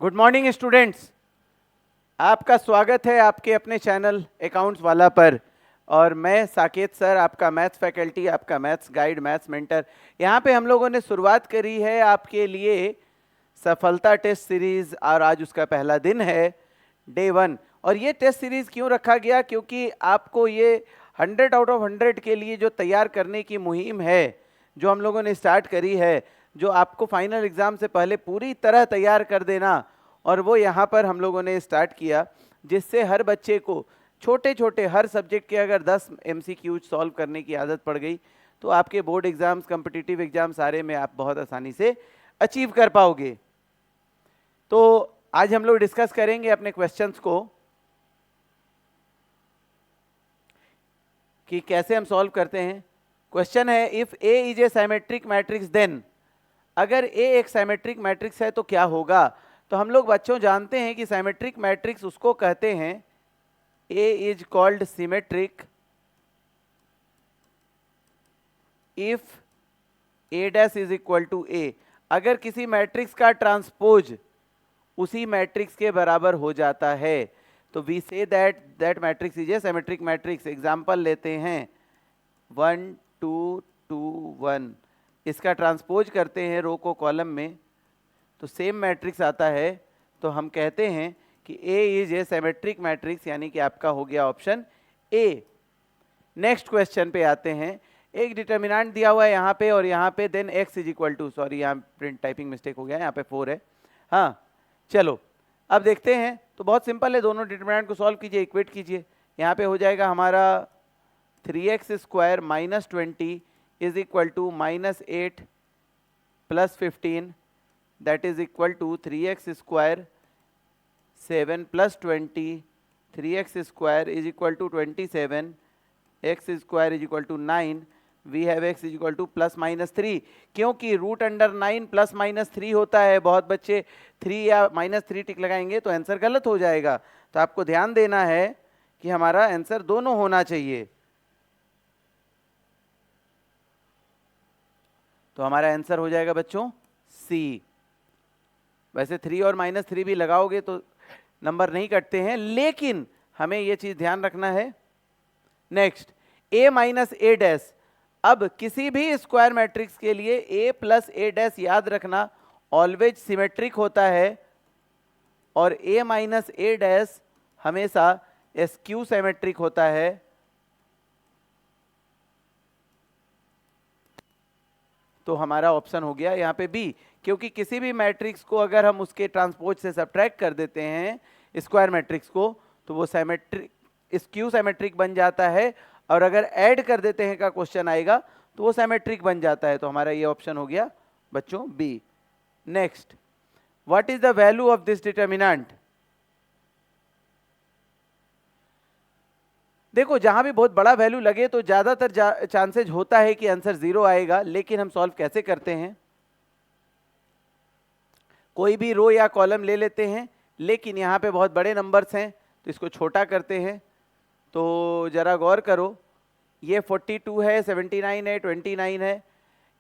Good morning students, आपका स्वागत है आपके अपने चैनल अकाउंट्स वाला पर। और मैं साकेत सर, आपका मैथ्स फैकल्टी, आपका मैथ्स गाइड, मैथ्स मेंटर। यहाँ पे हम लोगों ने शुरुआत करी है आपके लिए सफलता टेस्ट सीरीज और आज उसका पहला दिन है, डे 1। और ये टेस्ट सीरीज क्यों रखा गया? क्योंकि आपको ये 100 आउट ऑफ 100 के लिए जो तैयार करने की मुहिम है जो हम लोगों ने स्टार्ट करी है, जो आपको फाइनल एग्जाम से पहले पूरी तरह तैयार कर देना, और वो यहाँ पर हम लोगों ने स्टार्ट किया, जिससे हर बच्चे को छोटे छोटे हर सब्जेक्ट के अगर 10 MCQ सॉल्व करने की आदत पड़ गई तो आपके बोर्ड एग्जाम्स, कॉम्पिटिटिव एग्जाम सारे में आप बहुत आसानी से अचीव कर पाओगे। तो आज हम लोग डिस्कस करेंगे अपने क्वेश्चंस को कि कैसे हम सॉल्व करते हैं। क्वेश्चन है, if A is a symmetric matrix then, अगर ए एक सिमेट्रिक मैट्रिक्स है तो क्या होगा? तो हम लोग बच्चों जानते हैं कि सिमेट्रिक मैट्रिक्स उसको कहते हैं, A is called symmetric if A dash is equal to A. अगर किसी मैट्रिक्स का ट्रांसपोज उसी मैट्रिक्स के बराबर हो जाता है तो we say that matrix is a symmetric matrix. Example लेते हैं 1 2 2 1, इसका ट्रांसपोज करते हैं रो को कॉलम में तो सेम मैट्रिक्स आता है, तो हम कहते हैं कि A is a symmetric matrix, यानी कि आपका हो गया ऑप्शन ए। नेक्स्ट क्वेश्चन पे आते हैं। एक डिटर्मिनेंट दिया हुआ है यहाँ पे और यहाँ पे then x is equal to, sorry यहाँ प्रिंट टाइपिंग मिस्टेक हो गया, यहाँ पे 4 है। हाँ चलो अब देखते हैं। तो बहुत सिंपल है, दोनों डिटर्मिनेंट को सॉल्व कीजिए, इक्वेट कीजिए। यहाँ पे हो जाएगा हमारा 3x square minus 20 is equal to -8 plus 15, that is equal to 3x square 7 plus 20, 3x square is equal to 27, x square is equal to 9, we have x is equal to plus minus 3। क्योंकि root under 9 plus minus 3 होता है, बहुत बच्चे 3 या -3 टिक लगाएंगे तो answer गलत हो जाएगा। तो आपको ध्यान देना है कि हमारा आंसर दोनों होना चाहिए। तो हमारा आंसर हो जाएगा बच्चों सी। वैसे 3 और -3 भी लगाओगे तो नंबर नहीं कटते हैं, लेकिन हमें यह चीज ध्यान रखना है। Next, a minus A dash. अब किसी भी स्क्वायर मैट्रिक्स के लिए a प्लस ए डैश याद रखना ऑलवेज सिमेट्रिक होता है, और a माइनस ए डैश हमेशा स्क्यू सिमेट्रिक होता है। तो हमारा ऑप्शन हो गया यहाँ पे बी, क्योंकि किसी भी मैट्रिक्स को अगर हम उसके ट्रांसपोज से सब्ट्रैक्ट कर देते हैं स्क्वायर मैट्रिक्स को तो वो सिमेट्रिक स्क्यू सिमेट्रिक बन जाता है, और अगर ऐड कर देते हैं का क्वेश्चन आएगा तो वो सिमेट्रिक बन जाता है। तो हमारा ये ऑप्शन हो गया बच्चों B. Next, what is the value of this determinant? देखो जहां भी बहुत बड़ा वैल्यू लगे तो ज्यादातर चांसेज होता है कि आंसर 0 आएगा, लेकिन हम सॉल्व कैसे करते हैं? कोई भी रो या कॉलम ले लेते हैं, लेकिन यहाँ पे बहुत बड़े नंबर्स हैं तो इसको छोटा करते हैं। तो जरा गौर करो, ये 42 है, 79 है, 29 है,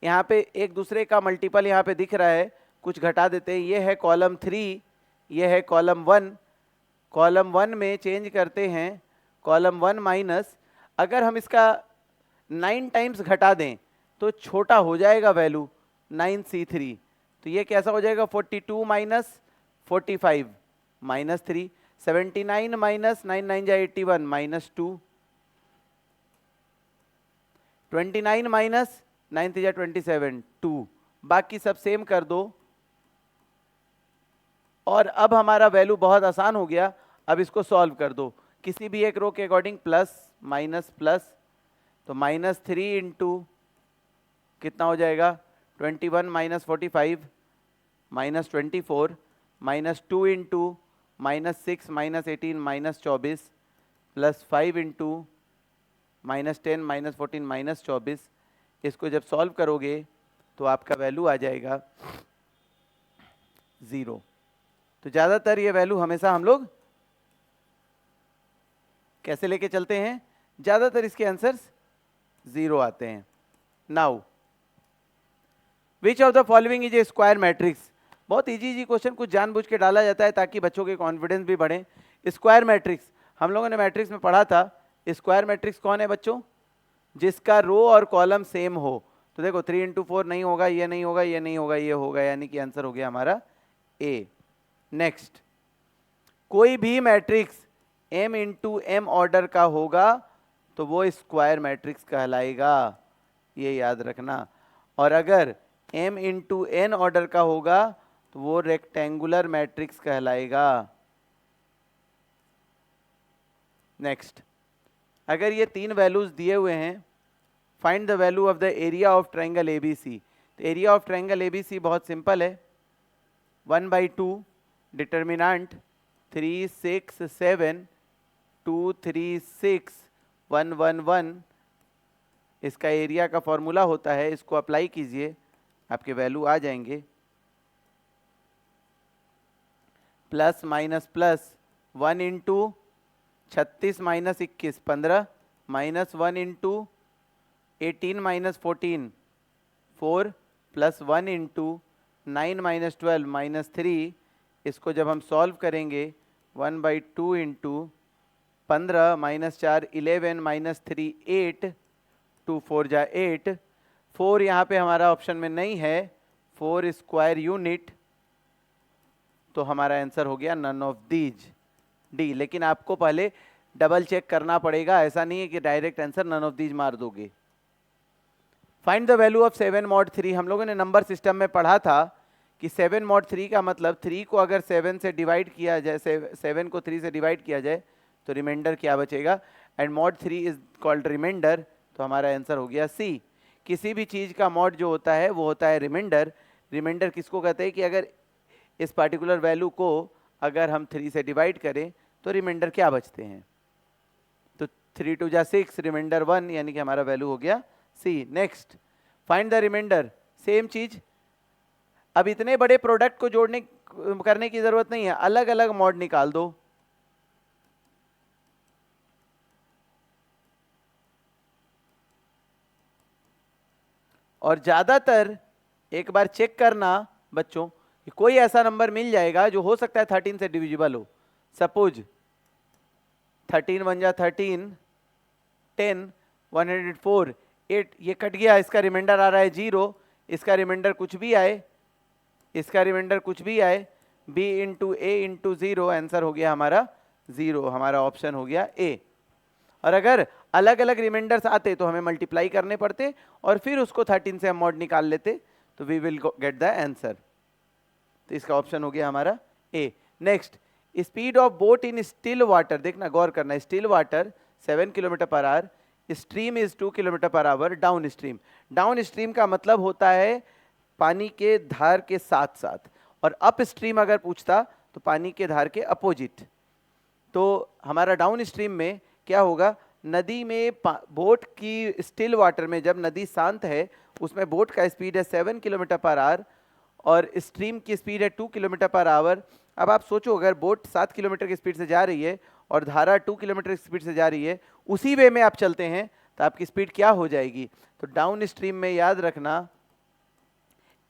यहाँ पे एक दूसरे का मल्टीपल यहाँ पे दिख रहा है, कुछ घटा देते हैं। ये है कॉलम 3, ये है कॉलम 1। कॉलम 1 में चेंज करते हैं कॉलम 1 माइनस, अगर हम इसका 9 टाइम्स घटा दें तो छोटा हो जाएगा वैल्यू 9c3। तो ये कैसा हो जाएगा? 42 माइनस 45 माइनस 3, 79 माइनस 9 9 जा 81 माइनस 2, 29 माइनस 9 3 जा 27 2। बाकी सब सेम कर दो और अब हमारा वैल्यू बहुत आसान हो गया। अब इसको सॉल्व कर दो किसी भी एक रो के अकॉर्डिंग, प्लस माइनस प्लस, तो -3 इंटू कितना हो जाएगा? 21 minus 45 minus 24, -2 into -6 minus 18 minus 24, plus 5 into -10 minus 14 minus 24। इसको जब सॉल्व करोगे तो आपका वैल्यू आ जाएगा 0। तो ज़्यादातर ये वैल्यू हमेशा हम लोग कैसे लेके चलते हैं? ज़्यादातर इसके आंसर्स 0 आते हैं। Now, which of the following is a square matrix? बहुत इजी इजी क्वेश्चन कुछ जानबूझ के डाला जाता है ताकि बच्चों के कॉन्फिडेंस भी बढ़े। स्क्वायर मैट्रिक्स हम लोगों ने मैट्रिक्स में पढ़ा था। स्क्वायर मैट्रिक्स कौन है बच्चों? जिसका रो और कॉलम सेम हो। तो देखो 3 into 4 नहीं होगा, ये नहीं होगा, ये नहीं होगा, ये होगा, यानी कि आंसर हो गया हमारा ए। नेक्स्ट, कोई भी matrix m into M order का होगा तो वो स्क्वायर मैट्रिक्स कहलाएगा, ये याद रखना। और अगर m इंटू एन ऑर्डर का होगा तो वो रेक्टेंगुलर मैट्रिक्स कहलाएगा। नेक्स्ट, अगर ये 3 वैल्यूज दिए हुए हैं, find the value of the area of triangle ABC. तो एरिया ऑफ ट्रायंगल एबीसी बहुत सिंपल है, 1/2 डिटर्मिनेंट 3 6 7 2 3 6 1 1 1, इसका एरिया का फॉर्मूला होता है। इसको अप्लाई कीजिए, आपके वैल्यू आ जाएंगे। Plus minus plus 1 into 36 minus 21 15, minus 1 into 18 minus 14 4, plus 1 into 9 minus 12 minus 3। इसको जब हम सॉल्व करेंगे 1/2 इंटू 15 माइनस 4 11 माइनस 3 8, 2 4 जा 8। 4 यहाँ पे हमारा ऑप्शन में नहीं है, 4 स्क्वायर यूनिट, तो हमारा आंसर हो गया नन ऑफ दीज, डी। लेकिन आपको पहले डबल चेक करना पड़ेगा, ऐसा नहीं है कि direct answer none of these मार दोगे। Find the value of 7 mod 3। हम लोगों ने नंबर सिस्टम में पढ़ा था कि 7 mod 3 का मतलब 3 को अगर 7 से डिवाइड किया जाए, 7 को 3 से डिवाइड किया जाए तो रिमाइंडर क्या बचेगा, and mod 3 is called remainder, तो हमारा आंसर हो गया सी। किसी भी चीज़ का मॉड जो होता है वो होता है रिमाइंडर। रिमाइंडर किसको कहते हैं कि अगर इस पार्टिकुलर वैल्यू को अगर हम 3 से डिवाइड करें तो रिमाइंडर क्या बचते हैं, तो 3 2 जा 6, रिमाइंडर 1, यानी कि हमारा वैल्यू हो गया C. Next, find the reminder, same चीज। अब इतने बड़े प्रोडक्ट को जोड़ने करने की जरूरत नहीं है, अलग अलग मॉड निकाल दो। और ज्यादातर एक बार चेक करना बच्चों कि कोई ऐसा नंबर मिल जाएगा जो हो सकता है 13 से डिविजिबल हो। सपोज 13 1 जा 13, 10 104 8, ये कट गया, इसका रिमाइंडर आ रहा है 0। इसका रिमाइंडर कुछ भी आए, इसका रिमाइंडर कुछ भी आए, b इंटू ए इंटू 0, आंसर हो गया हमारा 0, हमारा ऑप्शन हो गया ए। और अगर अलग अलग रिमाइंडर्स आते तो हमें मल्टीप्लाई करने पड़ते और फिर उसको 13 से हम मॉड निकाल लेते, तो we will get the answer. तो इसका ऑप्शन हो गया हमारा A. Next, speed of boat in still water, देखना गौर करना, still water 7 km/h, stream is 2 km/h, down stream. Down stream का मतलब होता है पानी के धार के साथ साथ, और अप स्ट्रीम अगर पूछता तो पानी के धार के अपोजिट। तो हमारा डाउन स्ट्रीम में क्या होगा, नदी में बोट की स्टिल वाटर में जब नदी शांत है उसमें बोट का स्पीड है 7 km/h और स्ट्रीम की स्पीड है 2 km/h। अब आप सोचो अगर बोट 7 किलोमीटर की स्पीड से जा रही है और धारा 2 किलोमीटर की स्पीड से जा रही है, उसी वे में आप चलते हैं तो आपकी स्पीड क्या हो जाएगी। तो डाउन स्ट्रीम में याद रखना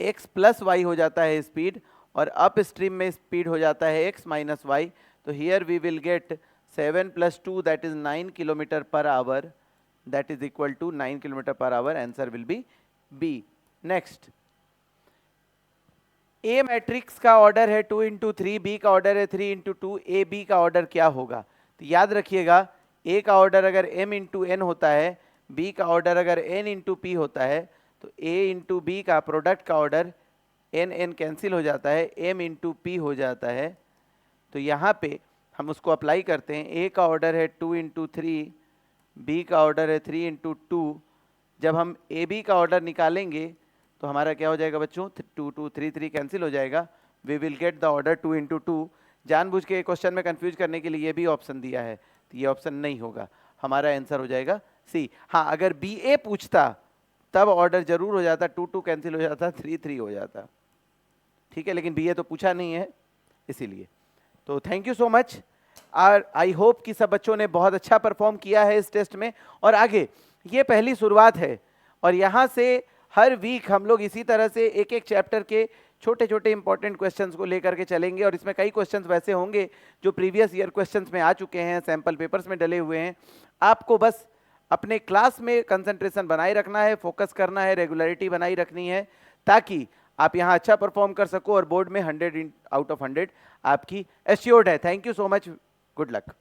x प्लस वाई हो जाता है स्पीड, और अप स्ट्रीम में स्पीड हो जाता है x माइनस वाई। तो here we will get 7 + 2 that is 9 km/h, that is equal to 9 km/h, answer will be B. Next, a matrix का ऑर्डर है 2 into 3, बी का ऑर्डर है 3 into 2, ए बी का ऑर्डर क्या होगा। तो याद रखिएगा, ए का ऑर्डर अगर m इंटू एन होता है, बी का ऑर्डर अगर n इंटू पी होता है, तो a इंटू बी का प्रोडक्ट का ऑर्डर n कैंसिल हो जाता है, m इंटू पी हो जाता है। तो यहाँ पे हम उसको अप्लाई करते हैं, a का ऑर्डर है 2 into 3, b का ऑर्डर है 3 into 2। जब हम ए बी का ऑर्डर निकालेंगे तो हमारा क्या हो जाएगा बच्चों, 2 2 3 3 कैंसिल हो जाएगा, we will get the order 2 into 2। जानबूझ के क्वेश्चन में कंफ्यूज करने के लिए ये भी ऑप्शन दिया है, तो ये ऑप्शन नहीं होगा, हमारा आंसर हो जाएगा सी। हाँ, अगर बी ए पूछता तब ऑर्डर जरूर हो जाता, 2 2 कैंसिल हो जाता, 3 3 हो जाता, ठीक है, लेकिन बी ए तो पूछा नहीं है इसीलिए। तो थैंक यू सो मच, और आई होप कि सब बच्चों ने बहुत अच्छा परफॉर्म किया है इस टेस्ट में। और आगे ये पहली शुरुआत है, और यहाँ से हर वीक हम लोग इसी तरह से एक एक चैप्टर के छोटे छोटे इंपॉर्टेंट क्वेश्चंस को लेकर के चलेंगे, और इसमें कई क्वेश्चंस वैसे होंगे जो प्रीवियस ईयर क्वेश्चंस में आ चुके हैं, सैंपल पेपर्स में डले हुए हैं। आपको बस अपने क्लास में कंसंट्रेशन बनाए रखना है, फोकस करना है, रेगुलरिटी बनाई रखनी है, ताकि आप यहाँ अच्छा परफॉर्म कर सको और बोर्ड में 100 आउट ऑफ 100 आपकी एश्योर्ड है। Thank you so much, good luck.